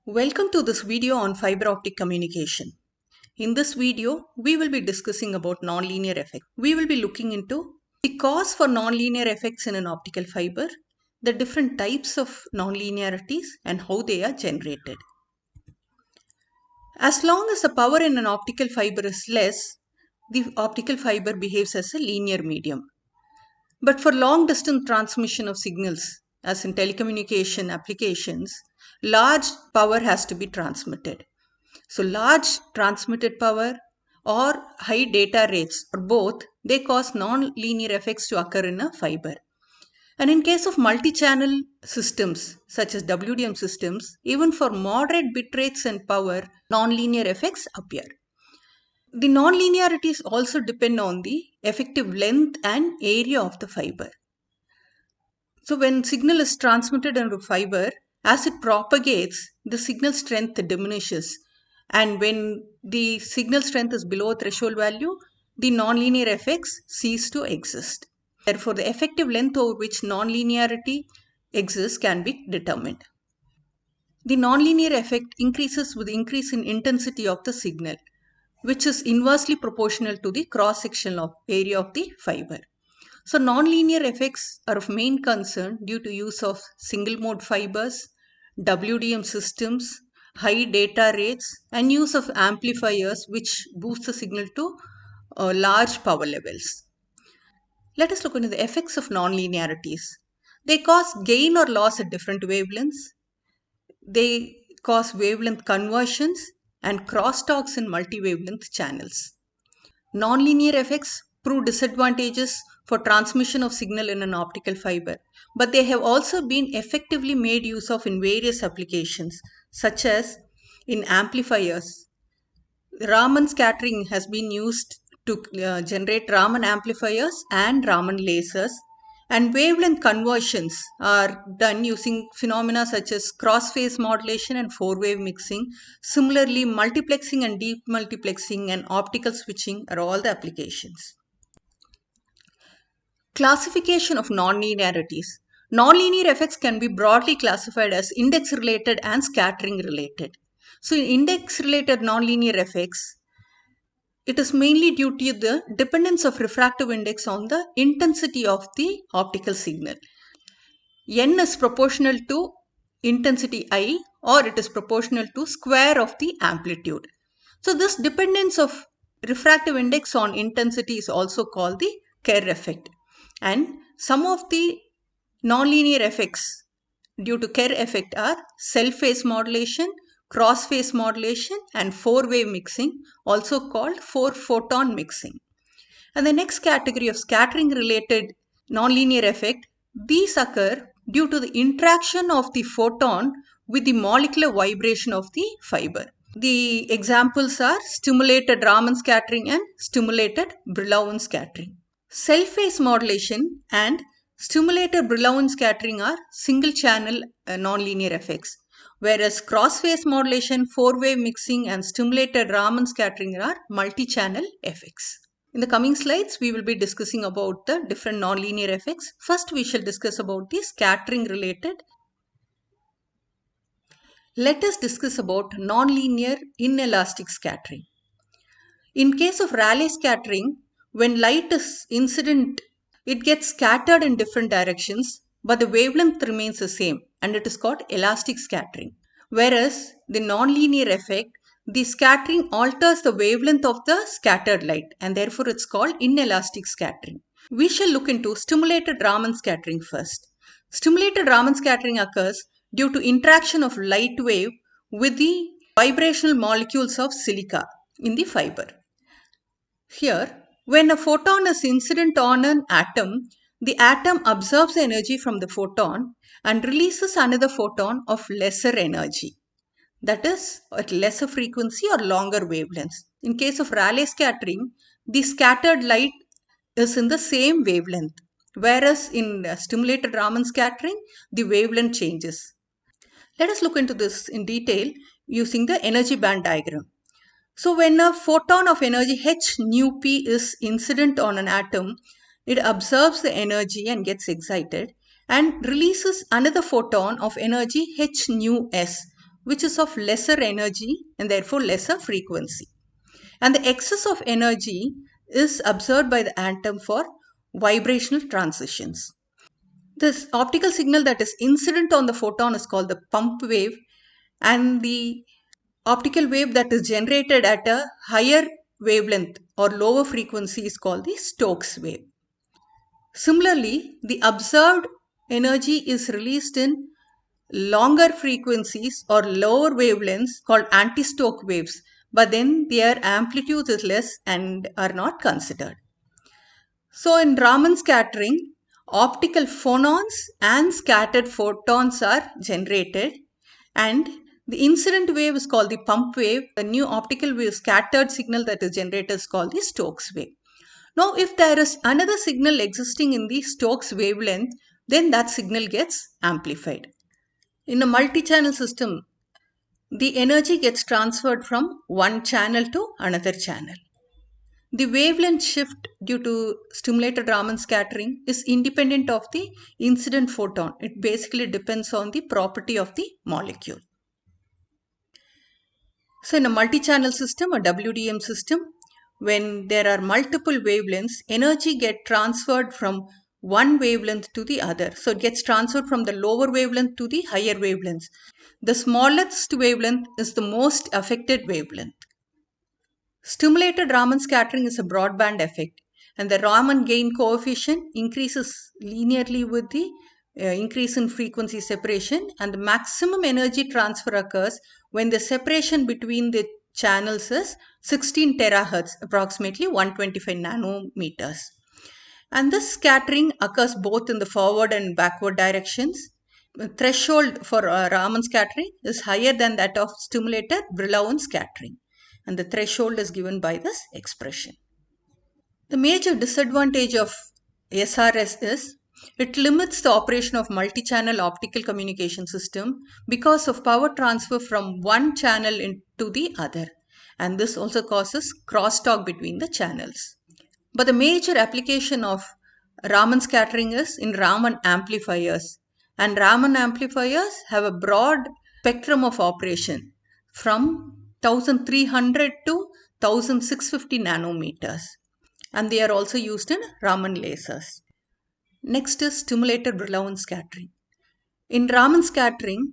Welcome to this video on fiber optic communication. In this video, we will be discussing about nonlinear effects. We will be looking into the cause for nonlinear effects in an optical fiber, the different types of nonlinearities and how they are generated. As long as the power in an optical fiber is less, the optical fiber behaves as a linear medium. But for long distance transmission of signals, as in telecommunication applications, large power has to be transmitted. So large transmitted power or high data rates or both, they cause non-linear effects to occur in a fiber. And in case of multi-channel systems such as WDM systems, even for moderate bit rates and power, non-linear effects appear. The non-linearities also depend on the effective length and area of the fiber. So when signal is transmitted into fiber, as it propagates, the signal strength diminishes. And when the signal strength is below threshold value, the nonlinear effects cease to exist. Therefore, the effective length over which nonlinearity exists can be determined. The nonlinear effect increases with increase in intensity of the signal, which is inversely proportional to the cross-sectional area of the fiber. So nonlinear effects are of main concern due to use of single mode fibers, WDM systems, high data rates and use of amplifiers which boost the signal to large power levels. Let us look into the effects of nonlinearities. They cause gain or loss at different wavelengths. They cause wavelength conversions and crosstalks in multi-wavelength channels. Nonlinear effects prove disadvantages for transmission of signal in an optical fiber, but they have also been effectively made use of in various applications, such as in amplifiers. Raman scattering has been used to generate Raman amplifiers and Raman lasers, and wavelength conversions are done using phenomena such as cross-phase modulation and four-wave mixing. Similarly, multiplexing and demultiplexing and optical switching are all the applications. Classification of nonlinearities. Nonlinear effects can be broadly classified as index-related and scattering-related. So in index-related nonlinear effects, it is mainly due to the dependence of refractive index on the intensity of the optical signal. N is proportional to intensity I, or it is proportional to square of the amplitude. So this dependence of refractive index on intensity is also called the Kerr effect. And some of the nonlinear effects due to Kerr effect are self-phase modulation, cross-phase modulation and four-wave mixing, also called four-photon mixing. And the next category of scattering-related nonlinear effect, these occur due to the interaction of the photon with the molecular vibration of the fiber. The examples are stimulated Raman scattering and stimulated Brillouin scattering. Self-phase modulation and stimulated Brillouin scattering are single-channel nonlinear effects, whereas cross-phase modulation, four-wave mixing and stimulated Raman scattering are multi-channel effects. In the coming slides, we will be discussing about the different nonlinear effects. First, we shall discuss about the scattering related. Let us discuss about nonlinear inelastic scattering. In case of Rayleigh scattering, when light is incident, it gets scattered in different directions, but the wavelength remains the same, and it is called elastic scattering. Whereas the nonlinear effect, the scattering alters the wavelength of the scattered light, and therefore it's called inelastic scattering. We shall look into stimulated Raman scattering first. Stimulated Raman scattering occurs due to interaction of light wave with the vibrational molecules of silica in the fiber. Here, when a photon is incident on an atom, the atom absorbs the energy from the photon and releases another photon of lesser energy. That is at lesser frequency or longer wavelengths. In case of Rayleigh scattering, the scattered light is in the same wavelength, whereas in stimulated Raman scattering, the wavelength changes. Let us look into this in detail using the energy band diagram. So when a photon of energy h nu p is incident on an atom, it absorbs the energy and gets excited and releases another photon of energy h nu s, which is of lesser energy and therefore lesser frequency. And the excess of energy is absorbed by the atom for vibrational transitions. This optical signal that is incident on the photon is called the pump wave, and the optical wave that is generated at a higher wavelength or lower frequency is called the Stokes wave. Similarly, the observed energy is released in longer frequencies or lower wavelengths called anti-Stokes waves, but then their amplitude is less and are not considered. So in Raman scattering, optical phonons and scattered photons are generated, and the incident wave is called the pump wave. The new optical wave scattered signal that is generated is called the Stokes wave. Now, if there is another signal existing in the Stokes wavelength, then that signal gets amplified. In a multi-channel system, the energy gets transferred from one channel to another channel. The wavelength shift due to stimulated Raman scattering is independent of the incident photon. It basically depends on the property of the molecule. So in a multi-channel system, a WDM system, when there are multiple wavelengths, energy gets transferred from one wavelength to the other. So it gets transferred from the lower wavelength to the higher wavelengths. The smallest wavelength is the most affected wavelength. Stimulated Raman scattering is a broadband effect, and the Raman gain coefficient increases linearly with the increase in frequency separation, and the maximum energy transfer occurs when the separation between the channels is 16 terahertz, approximately 125 nanometers. And this scattering occurs both in the forward and backward directions. The threshold for Raman scattering is higher than that of stimulated Brillouin scattering, and the threshold is given by this expression. The major disadvantage of SRS is it limits the operation of multi-channel optical communication system because of power transfer from one channel into the other, and this also causes crosstalk between the channels. But the major application of Raman scattering is in Raman amplifiers, and Raman amplifiers have a broad spectrum of operation from 1300 to 1650 nanometers, and they are also used in Raman lasers. Next is stimulated Brillouin scattering. In Raman scattering,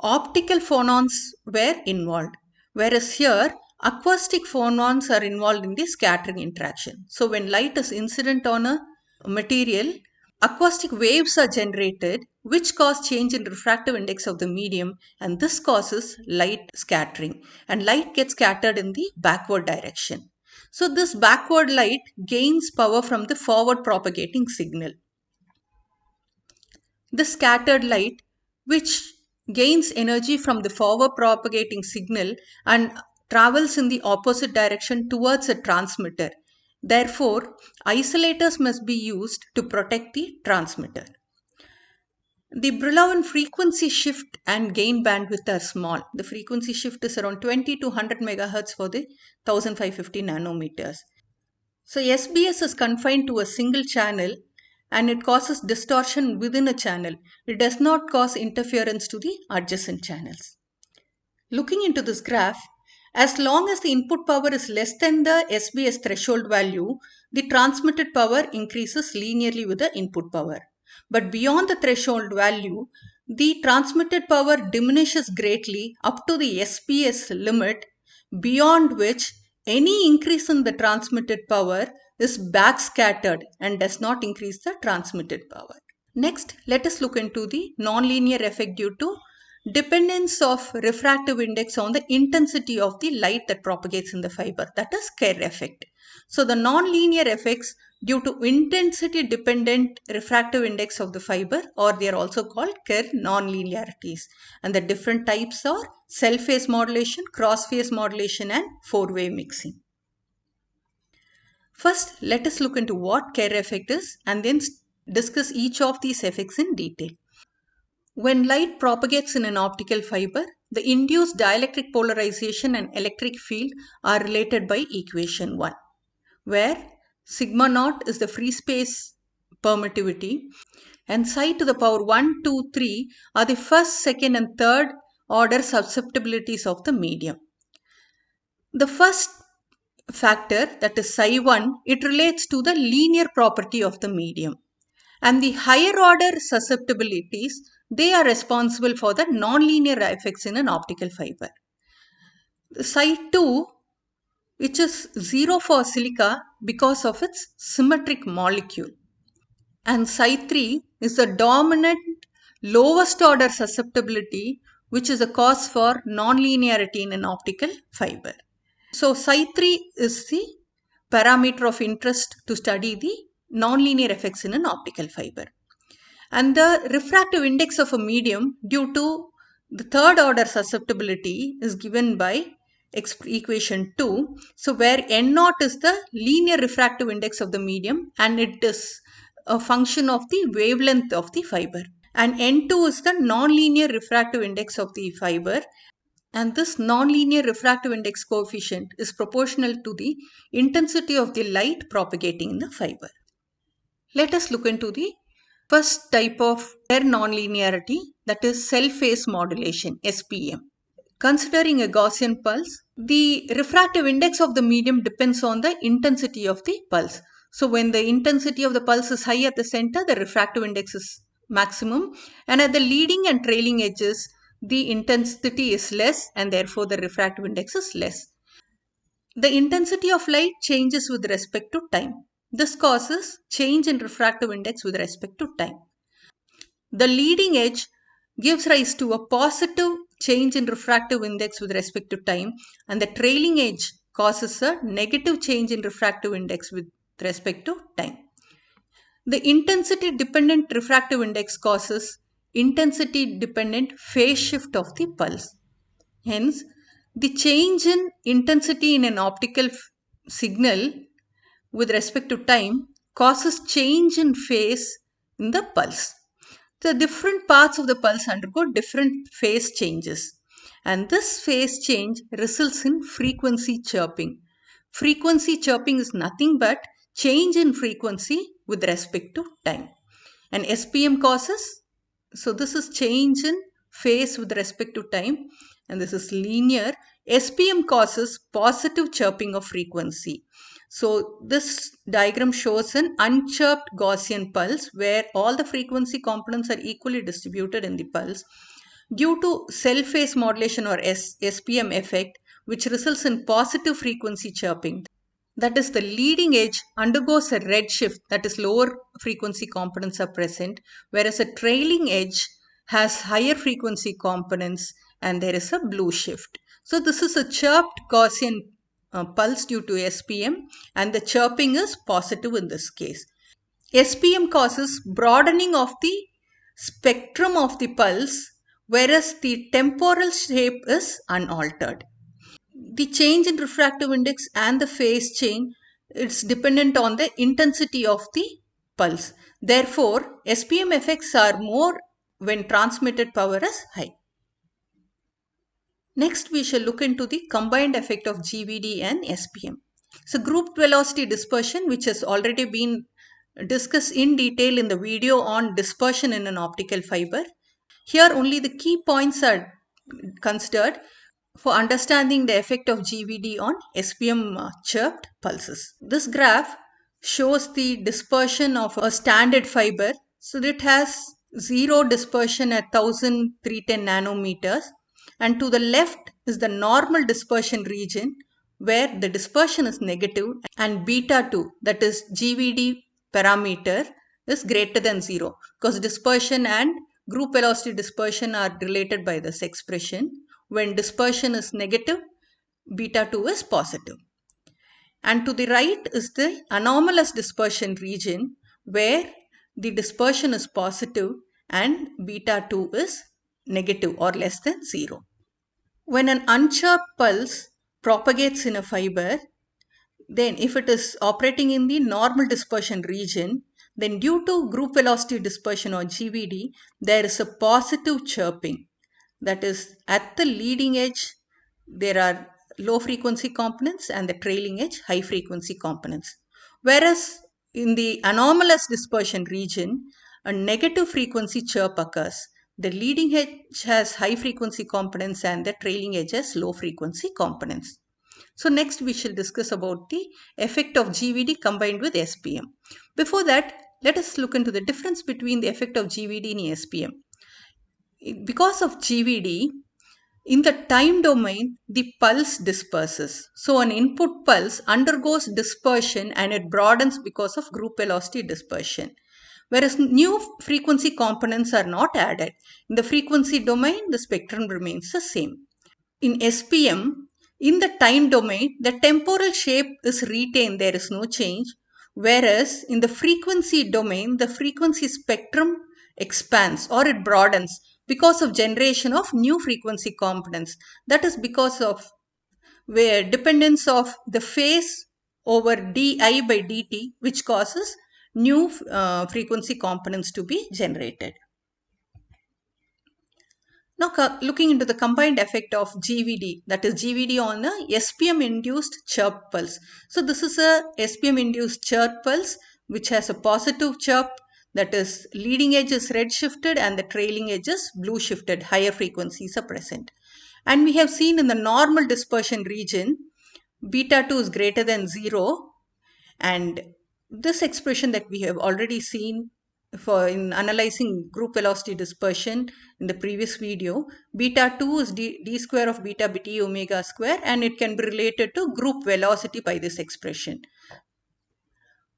optical phonons were involved, whereas here acoustic phonons are involved in the scattering interaction. So when light is incident on a material, acoustic waves are generated which cause change in refractive index of the medium, and this causes light scattering, and light gets scattered in the backward direction. So this backward light gains power from the forward propagating signal. The scattered light, which gains energy from the forward propagating signal and travels in the opposite direction towards a transmitter. Therefore, isolators must be used to protect the transmitter. The Brillouin frequency shift and gain bandwidth are small. The frequency shift is around 20 to 100 MHz for the 1550 nanometers. So SBS is confined to a single channel, and it causes distortion within a channel. It does not cause interference to the adjacent channels. Looking into this graph, as long as the input power is less than the SBS threshold value, the transmitted power increases linearly with the input power. But beyond the threshold value, the transmitted power diminishes greatly up to the SBS limit, beyond which any increase in the transmitted power is backscattered and does not increase the transmitted power. Next, let us look into the nonlinear effect due to dependence of refractive index on the intensity of the light that propagates in the fiber, that is Kerr effect. So the nonlinear effects due to intensity dependent refractive index of the fiber, or they are also called Kerr nonlinearities, and the different types are cell phase modulation, cross phase modulation, and four-way mixing. First, let us look into what Kerr effect is and then discuss each of these effects in detail. When light propagates in an optical fiber, the induced dielectric polarization and electric field are related by equation 1, where sigma naught is the free space permittivity and psi to the power 1, 2, 3 are the first, second and third order susceptibilities of the medium. The first factor, that is psi1, it relates to the linear property of the medium. And the higher order susceptibilities, they are responsible for the nonlinear effects in an optical fiber. The psi2, which is 0 for silica because of its symmetric molecule. And psi3 is the dominant lowest order susceptibility, which is a cause for nonlinearity in an optical fiber. So psi3 is the parameter of interest to study the nonlinear effects in an optical fiber. And the refractive index of a medium due to the third order susceptibility is given by equation 2. So where N0 is the linear refractive index of the medium and it is a function of the wavelength of the fiber. And N2 is the nonlinear refractive index of the fiber. And this nonlinear refractive index coefficient is proportional to the intensity of the light propagating in the fiber. Let us look into the first type of nonlinearity, that is cell phase modulation, SPM. Considering a Gaussian pulse, the refractive index of the medium depends on the intensity of the pulse. So when the intensity of the pulse is high at the center, the refractive index is maximum, and at the leading and trailing edges, the intensity is less and therefore the refractive index is less. The intensity of light changes with respect to time. This causes change in refractive index with respect to time. The leading edge gives rise to a positive change in refractive index with respect to time, and the trailing edge causes a negative change in refractive index with respect to time. The intensity dependent refractive index causes intensity dependent phase shift of the pulse. Hence, the change in intensity in an optical signal with respect to time causes change in phase in the pulse. The different parts of the pulse undergo different phase changes, and this phase change results in frequency chirping. Frequency chirping is nothing but change in frequency with respect to time. And SPM causes, so this is change in phase with respect to time, and this is linear. SPM causes positive chirping of frequency. So this diagram shows an unchirped Gaussian pulse where all the frequency components are equally distributed in the pulse. Due to cell phase modulation or SPM effect, which results in positive frequency chirping, that is, the leading edge undergoes a red shift, that is, lower frequency components are present, whereas a trailing edge has higher frequency components and there is a blue shift. So this is a chirped Gaussian pulse due to SPM, and the chirping is positive in this case. SPM causes broadening of the spectrum of the pulse, whereas the temporal shape is unaltered. The change in refractive index and the phase change is dependent on the intensity of the pulse. Therefore, SPM effects are more when transmitted power is high. Next, we shall look into the combined effect of GVD and SPM. So, group velocity dispersion, which has already been discussed in detail in the video on dispersion in an optical fiber. Here, only the key points are considered for understanding the effect of GVD on SPM chirped pulses. This graph shows the dispersion of a standard fiber. So it has zero dispersion at 1310 nanometers, and to the left is the normal dispersion region where the dispersion is negative and beta 2, that is GVD parameter, is greater than 0, because dispersion and group velocity dispersion are related by this expression. When dispersion is negative, beta 2 is positive. And to the right is the anomalous dispersion region where the dispersion is positive and beta 2 is negative or less than 0. When an unchirped pulse propagates in a fiber, then if it is operating in the normal dispersion region, then due to group velocity dispersion or GVD, there is a positive chirping. That is, at the leading edge, there are low frequency components and the trailing edge high frequency components. Whereas in the anomalous dispersion region, a negative frequency chirp occurs. The leading edge has high frequency components and the trailing edge has low frequency components. So next we shall discuss about the effect of GVD combined with SPM. Before that, let us look into the difference between the effect of GVD and SPM. Because of GVD, in the time domain, the pulse disperses. So an input pulse undergoes dispersion and it broadens because of group velocity dispersion. Whereas new frequency components are not added. In the frequency domain, the spectrum remains the same. In SPM, in the time domain, the temporal shape is retained, there is no change. Whereas in the frequency domain, the frequency spectrum expands or it broadens because of generation of new frequency components. That is because of where dependence of the phase over di by dt, which causes new frequency components to be generated. Now looking into the combined effect of GVD, that is GVD on a SPM induced chirp pulse. So this is a SPM induced chirp pulse which has a positive chirp, that is leading edge is red shifted and the trailing edge is blue shifted, higher frequencies are present. And we have seen in the normal dispersion region, beta 2 is greater than 0, and this expression that we have already seen for in analyzing group velocity dispersion in the previous video, beta 2 is d square of beta t omega square, and it can be related to group velocity by this expression.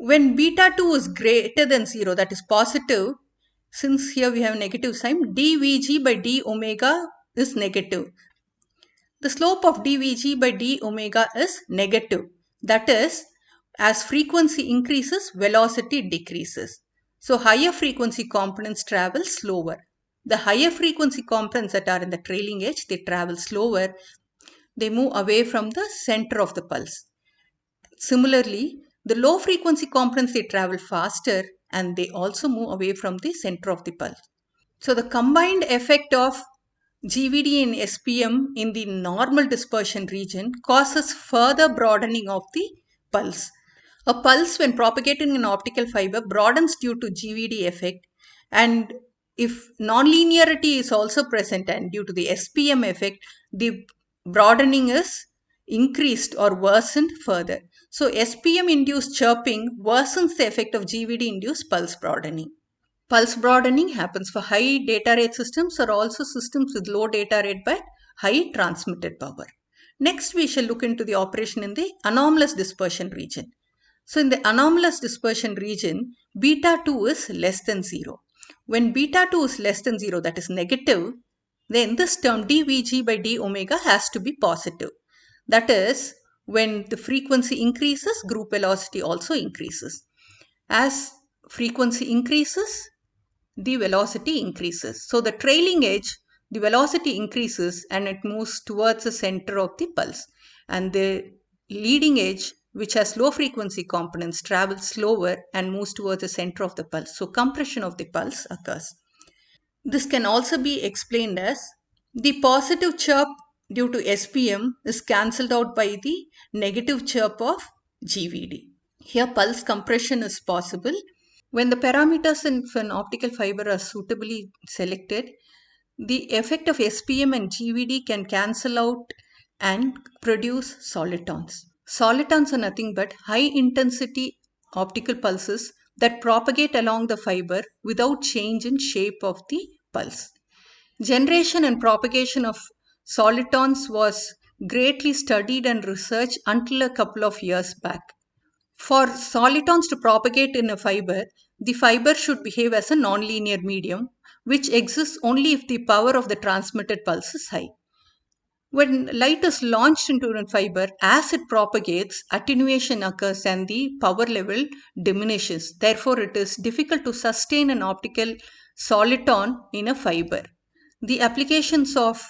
When beta 2 is greater than 0, that is positive, since here we have negative sign, dVg by d omega is negative. The slope of dVg by d omega is negative. That is, as frequency increases, velocity decreases. So higher frequency components travel slower. The higher frequency components that are in the trailing edge, they travel slower. They move away from the center of the pulse. Similarly, the low frequency components, they travel faster and they also move away from the center of the pulse. So the combined effect of GVD and SPM in the normal dispersion region causes further broadening of the pulse. A pulse, when propagating an optical fiber, broadens due to GVD effect, and if nonlinearity is also present and due to the SPM effect, the broadening is increased or worsened further. So SPM induced chirping worsens the effect of GVD induced pulse broadening. Pulse broadening happens for high data rate systems or also systems with low data rate but high transmitted power. Next, we shall look into the operation in the anomalous dispersion region. So in the anomalous dispersion region, beta 2 is less than 0. When beta 2 is less than 0, that is negative, then this term dVg by d omega has to be positive. That is, when the frequency increases, group velocity also increases. As frequency increases, the velocity increases. So the trailing edge, the velocity increases and it moves towards the center of the pulse. And the leading edge, which has low frequency components, travels slower and moves towards the center of the pulse. So compression of the pulse occurs. This can also be explained as the positive chirp due to SPM is cancelled out by the negative chirp of GVD. Here pulse compression is possible. When the parameters in an optical fiber are suitably selected, the effect of SPM and GVD can cancel out and produce solitons. Solitons are nothing but high intensity optical pulses that propagate along the fiber without change in shape of the pulse. Generation and propagation of solitons was greatly studied and researched until a couple of years back. For solitons to propagate in a fiber, the fiber should behave as a nonlinear medium, which exists only if the power of the transmitted pulse is high. When light is launched into a fiber, as it propagates, attenuation occurs and the power level diminishes. Therefore, it is difficult to sustain an optical soliton in a fiber. The applications of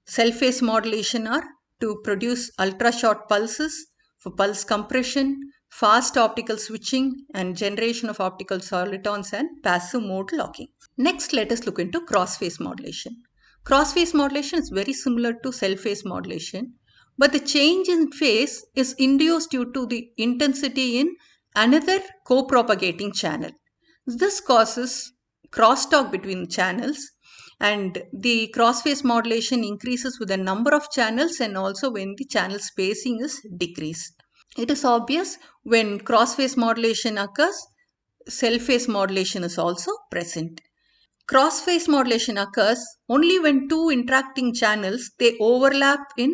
cell phase modulation are to produce ultra-short pulses for pulse compression, fast optical switching, and generation of optical solitons and passive mode locking. Next, let us look into cross-phase modulation. Cross-phase modulation is very similar to cell phase modulation, but the change in phase is induced due to the intensity in another co-propagating channel. This causes crosstalk between channels, and the cross-phase modulation increases with the number of channels and also when the channel spacing is decreased. It is obvious when cross-phase modulation occurs, cell-phase modulation is also present. Cross-phase modulation occurs only when two interacting channels they overlap in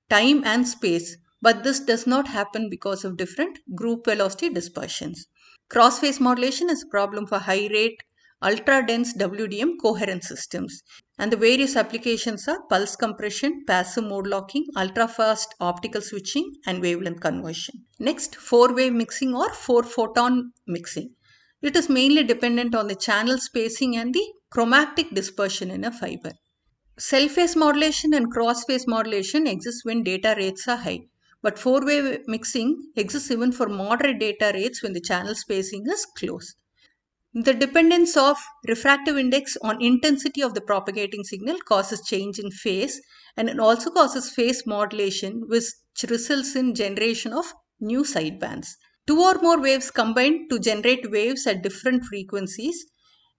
time and space, but this does not happen because of different group velocity dispersions. Cross-phase modulation is a problem for high-rate, ultra-dense WDM coherent systems, and the various applications are pulse compression, passive mode locking, ultra-fast optical switching, and wavelength conversion. Next, four-wave mixing or four-photon mixing. It is mainly dependent on the channel spacing and the chromatic dispersion in a fiber. Cell phase modulation and cross phase modulation exist when data rates are high, but four-wave mixing exists even for moderate data rates when the channel spacing is close. The dependence of refractive index on intensity of the propagating signal causes change in phase, and it also causes phase modulation, which results in generation of new sidebands. Two or more waves combine to generate waves at different frequencies,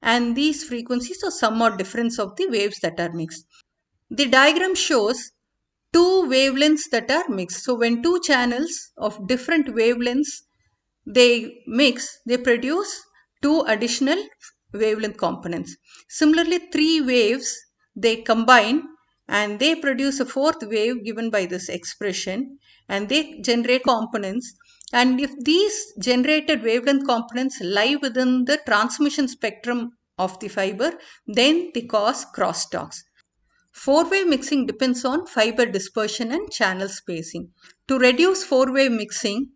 and these frequencies are somewhat difference of the waves that are mixed. The diagram shows two wavelengths that are mixed. So when two channels of different wavelengths they mix, they produce two additional wavelength components. Similarly, three waves they combine and they produce a fourth wave given by this expression, and they generate components. And if these generated wavelength components lie within the transmission spectrum of the fiber, then they cause crosstalks. Four-wave mixing depends on fiber dispersion and channel spacing. To reduce four-wave mixing,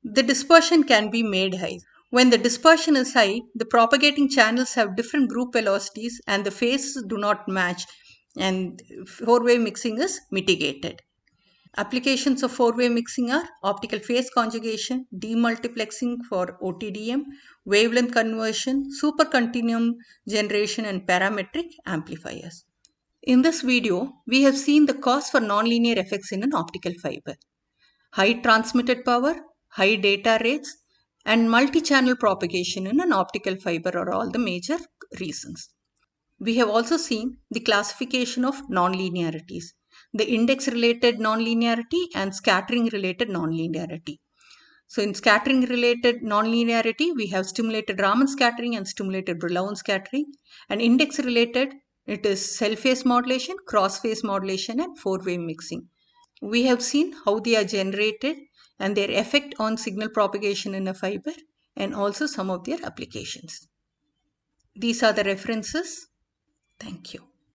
the dispersion can be made high. When the dispersion is high, the propagating channels have different group velocities and the phases do not match, and four-wave mixing is mitigated. Applications of four-wave mixing are optical phase conjugation, demultiplexing for OTDM, wavelength conversion, supercontinuum generation, and parametric amplifiers. In this video, we have seen the cause for nonlinear effects in an optical fiber. High transmitted power, high data rates, and multi-channel propagation in an optical fiber are all the major reasons. We have also seen the classification of nonlinearities, the index-related nonlinearity and scattering-related nonlinearity. So in scattering-related nonlinearity, we have stimulated Raman scattering and stimulated Brillouin scattering. And index-related, it is cell-phase modulation, cross-phase modulation, and four-wave mixing. We have seen how they are generated and their effect on signal propagation in a fiber, and also some of their applications. These are the references. Thank you.